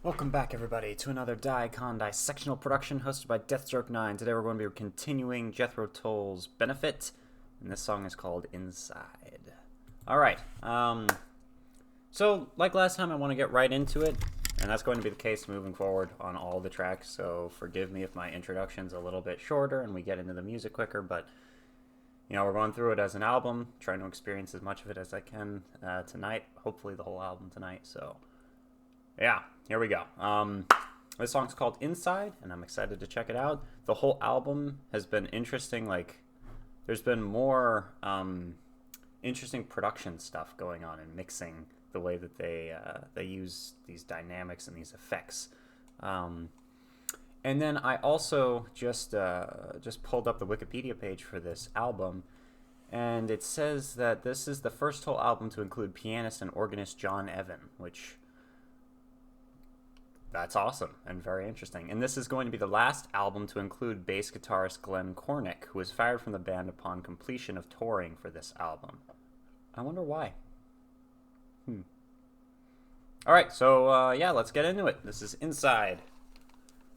Welcome back, everybody, to another dicondissectional production hosted by Deathstroke9. Today we're going to be continuing Jethro Tull's Benefit, and this song is called Inside. Alright, so like last time, I want to get right into it, and that's going to be the case moving forward on all the tracks, so forgive me if my introduction's a little bit shorter and we get into the music quicker, but you know, we're going through it as an album, trying to experience as much of it as I can tonight, hopefully the whole album tonight, so yeah, here we go. This song's called Inside, and I'm excited to check it out. The whole album has been interesting. Like, there's been more interesting production stuff going on and mixing the way that they use these dynamics and these effects. And then I also just pulled up the Wikipedia page for this album, and it says that this is the first Tull album to include pianist and organist John Evan, which that's awesome and very interesting. And this is going to be the last album to include bass guitarist Glenn Cornick, who was fired from the band upon completion of touring for this album. I wonder why. Alright, so yeah, let's get into it. This is Inside.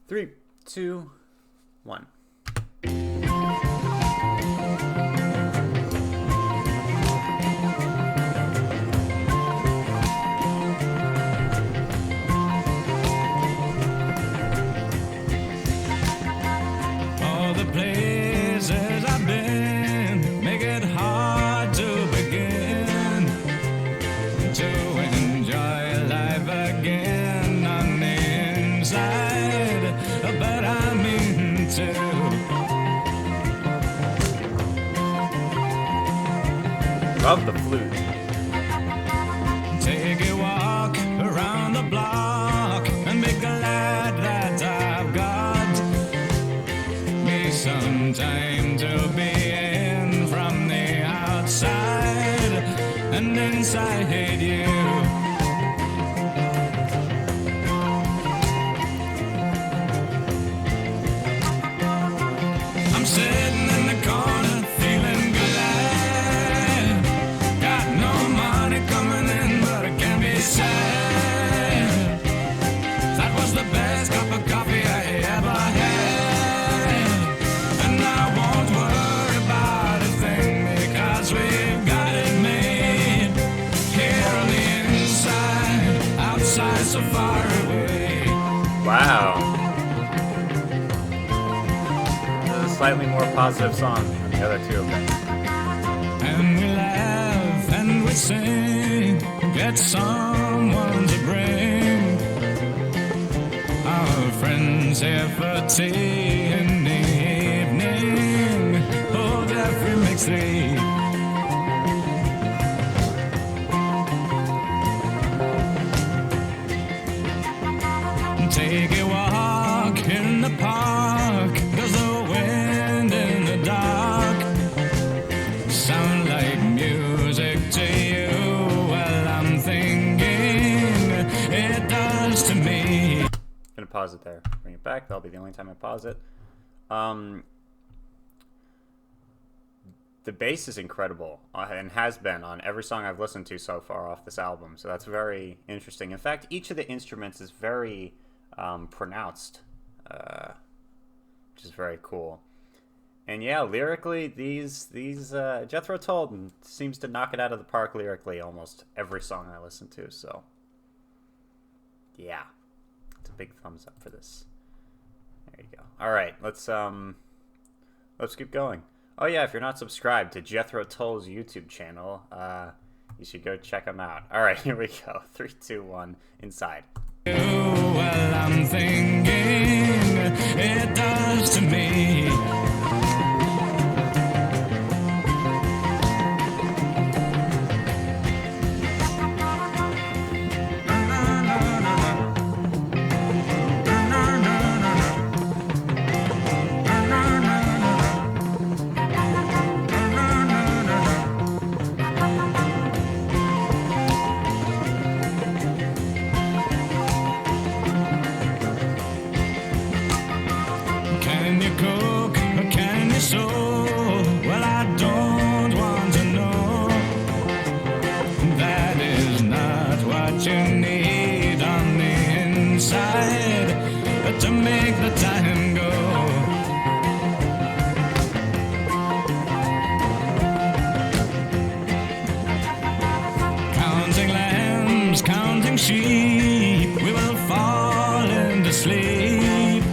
3, 2, 1. Places I've been make it hard to begin to enjoy life again on the inside, but I mean to. Love the flute. Take a walk around the block and be glad that I've got some time to be in from the outside and inside you. I'm sitting in the corner feeling glad. Got no money coming in, but it can be sad. That was the best cup of coffee I ever had. We've got it made here on the inside, outside so far away. Wow. This is a slightly more positive song than the other two of them. And we laugh and we sing, get someone to bring our friends here for tea in the evening. Oh, Jeffrey makes 3. Take a walk in the park, does the wind in the dark sound like music to you? Well, I'm thinking it does to me. Gonna pause it there. Bring it back. That'll be the only time I pause it. The bass is incredible and has been on every song I've listened to so far off this album, so that's very interesting. In fact, each of the instruments is very pronounced, which is very cool. And yeah, lyrically, these Jethro Tull seems to knock it out of the park lyrically almost every song I listen to. So yeah, it's a big thumbs up for this. There you go. All right, let's keep going. Oh yeah, if you're not subscribed to Jethro Tull's YouTube channel, you should go check him out. All right, here we go. 3, 2, 1, Inside. Well, I'm thinking it does to me. Can you cook inside to make the time go. Counting lambs, counting sheep, we will fall into sleep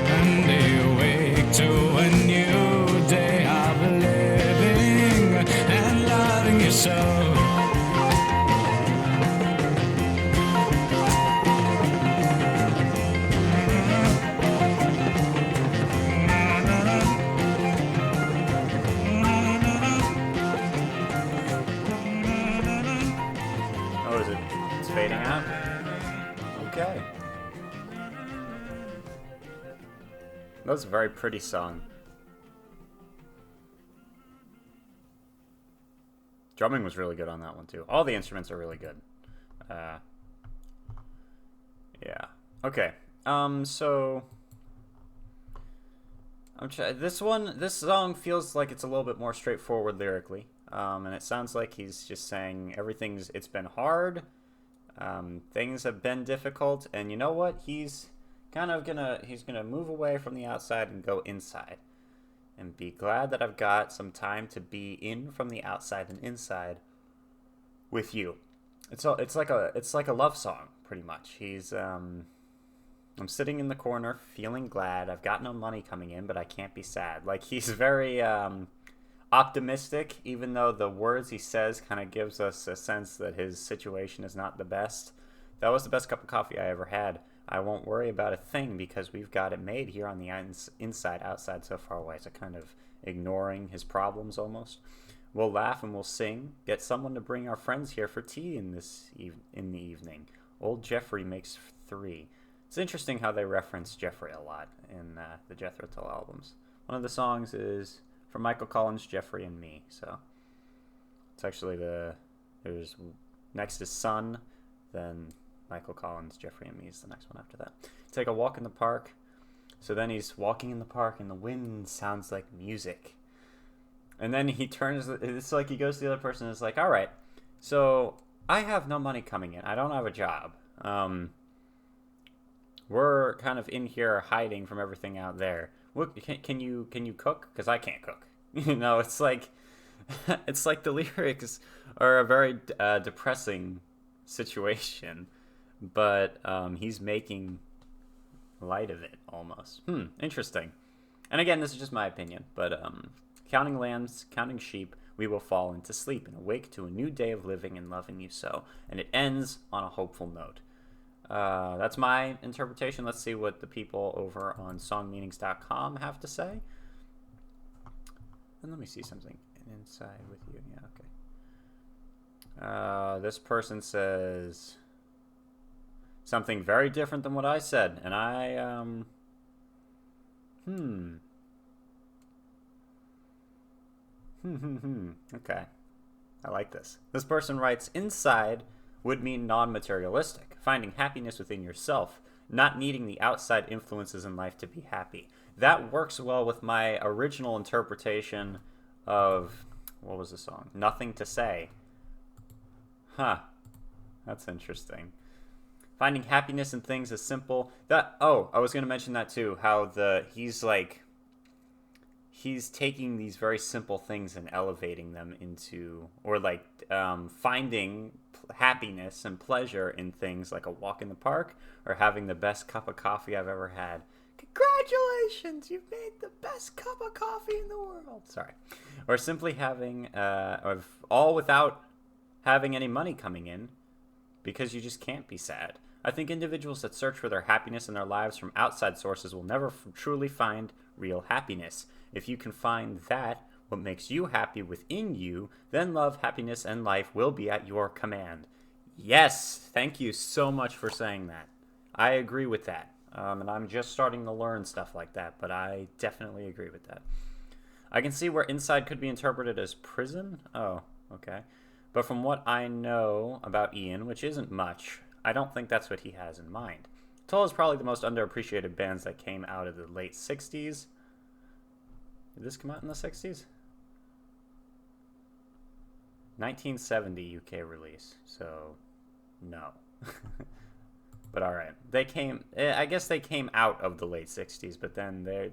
and awake to a new day of living and loving you so. Oh, is it? It's fading out? Okay. That was a very pretty song. Drumming was really good on that one too. All the instruments are really good. Yeah. Okay. So this song feels like it's a little bit more straightforward lyrically. And it sounds like he's just saying it's been hard. Things have been difficult, and you know what? He's gonna move away from the outside and go inside, and be glad that I've got some time to be in from the outside and inside with you. It's like a love song, pretty much. I'm sitting in the corner feeling glad. I've got no money coming in, but I can't be sad. Like, he's very optimistic, even though the words he says kind of gives us a sense that his situation is not the best. That was the best cup of coffee I ever had. I won't worry about a thing because we've got it made here on the inside, outside so far away. So kind of ignoring his problems almost. We'll laugh and we'll sing. Get someone to bring our friends here for tea in the evening. Old Jeffrey makes 3. It's interesting how they reference Jeffrey a lot in the Jethro Tull albums. One of the songs is from Michael Collins' Jeffrey and Me. So it's actually there's next is Sun, then Michael Collins' Jeffrey and Me is the next one after that. Take a walk in the park. So then he's walking in the park and the wind sounds like music. And then he turns, it's like he goes to the other person and is like, all right, so I have no money coming in. I don't have a job. We're kind of in here hiding from everything out there. What, can you cook? Because I can't cook. You know, it's like the lyrics are a very depressing situation, but he's making light of it almost. Interesting. And again, this is just my opinion, but counting lambs, counting sheep, we will fall into sleep and awake to a new day of living and loving you so. And it ends on a hopeful note. That's my interpretation. Let's see what the people over on songmeanings.com have to say. And let me see something inside with you. Yeah, okay. This person says something very different than what I said. And Okay. I like this. This person writes, inside would mean non-materialistic, finding happiness within yourself, not needing the outside influences in life to be happy. That works well with my original interpretation of, what was the song? Nothing to Say. Huh. That's interesting. Finding happiness in things as simple. I was going to mention that too, how he's taking these very simple things and elevating them into, or finding happiness and pleasure in things like a walk in the park or having the best cup of coffee I've ever had. Congratulations, you've made the best cup of coffee in the world. Sorry. Or simply having, all without having any money coming in, because you just can't be sad. I think individuals that search for their happiness in their lives from outside sources will never truly find real happiness. If you can find that, what makes you happy within you, then love, happiness, and life will be at your command. Yes, thank you so much for saying that. I agree with that. And I'm just starting to learn stuff like that, but I definitely agree with that. I can see where inside could be interpreted as prison. Oh, okay. But from what I know about Ian, which isn't much, I don't think that's what he has in mind. Tull is probably the most underappreciated bands that came out of the late 60s. Did this come out in the 60s? 1970 UK release, so no. But all right, they came. I guess they came out of the late '60s, but then they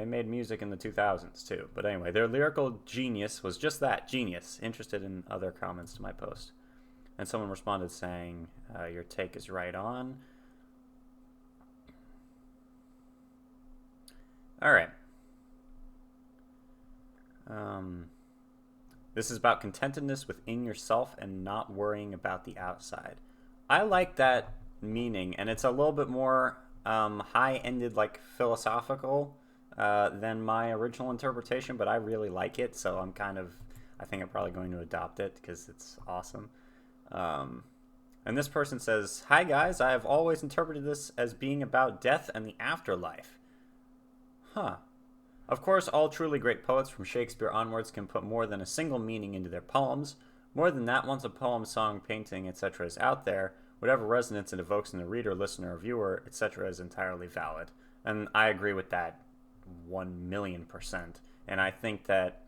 made music in the 2000s too. But anyway, their lyrical genius was just that, genius. Interested in other comments to my post. And someone responded saying, your take is right on. All right. This is about contentedness within yourself and not worrying about the outside. I like that meaning, and it's a little bit more high-ended, like philosophical than my original interpretation, but I really like it, so I think I'm probably going to adopt it because it's awesome. And this person says, "Hi guys, I have always interpreted this as being about death and the afterlife." Huh. Of course, all truly great poets from Shakespeare onwards can put more than a single meaning into their poems. More than that, once a poem, song, painting, etc. is out there, whatever resonance it evokes in the reader, listener, or viewer, etc. is entirely valid. And I agree with that 1,000,000%. And I think that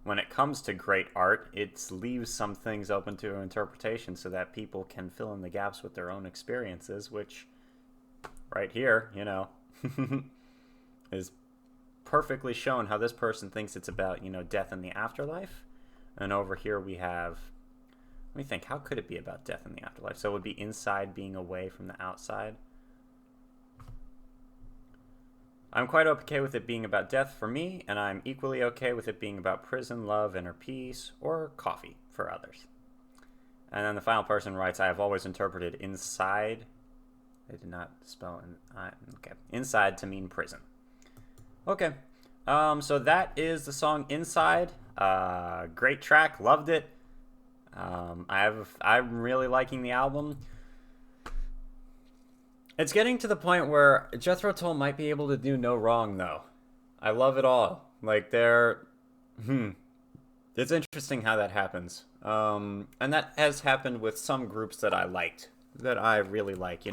when it comes to great art, it leaves some things open to interpretation so that people can fill in the gaps with their own experiences, which right here, is perfectly shown how this person thinks it's about, death and the afterlife. And over here we have, let me think, how could it be about death and the afterlife? So it would be inside being away from the outside. I'm quite okay with it being about death for me, and I'm equally okay with it being about prison, love, inner peace, or coffee for others. And then the final person writes, I have always interpreted inside, they did not spell inside to mean prison. Okay, so that is the song Inside. Great track, loved it. I'm really liking the album. It's getting to the point where Jethro Tull might be able to do no wrong, though. I love it all. Like, it's interesting how that happens. And that has happened with some groups that I liked, that I really like.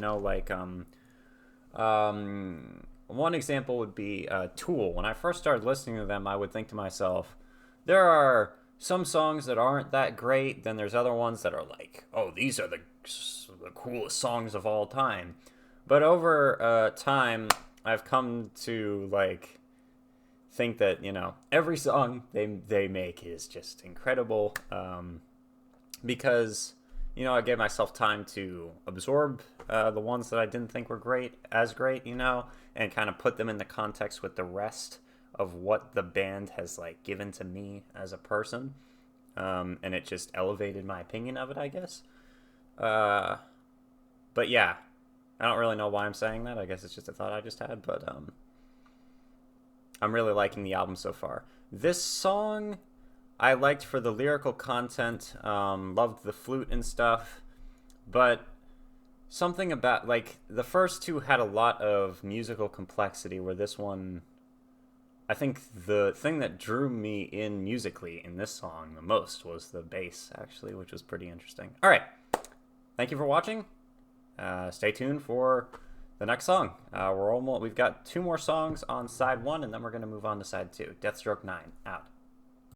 One example would be Tull. When I first started listening to them, I would think to myself, there are some songs that aren't that great, then there's other ones that are like, oh, these are the coolest songs of all time. But over time, I've come to think that every song they make is just incredible, because I gave myself time to absorb the ones that I didn't think were great, and kind of put them in the context with the rest of what the band has given to me as a person, and it just elevated my opinion of it, I guess. But yeah. I don't really know why I'm saying that. I guess it's just a thought I just had, but I'm really liking the album so far. This song I liked for the lyrical content, loved the flute and stuff, but something about, the first two had a lot of musical complexity, where this one, I think the thing that drew me in musically in this song the most was the bass, actually, which was pretty interesting. All right. Thank you for watching. Stay tuned for the next song. We've got 2 more songs on side 1, and then we're going to move on to side 2. Deathstroke 9, out.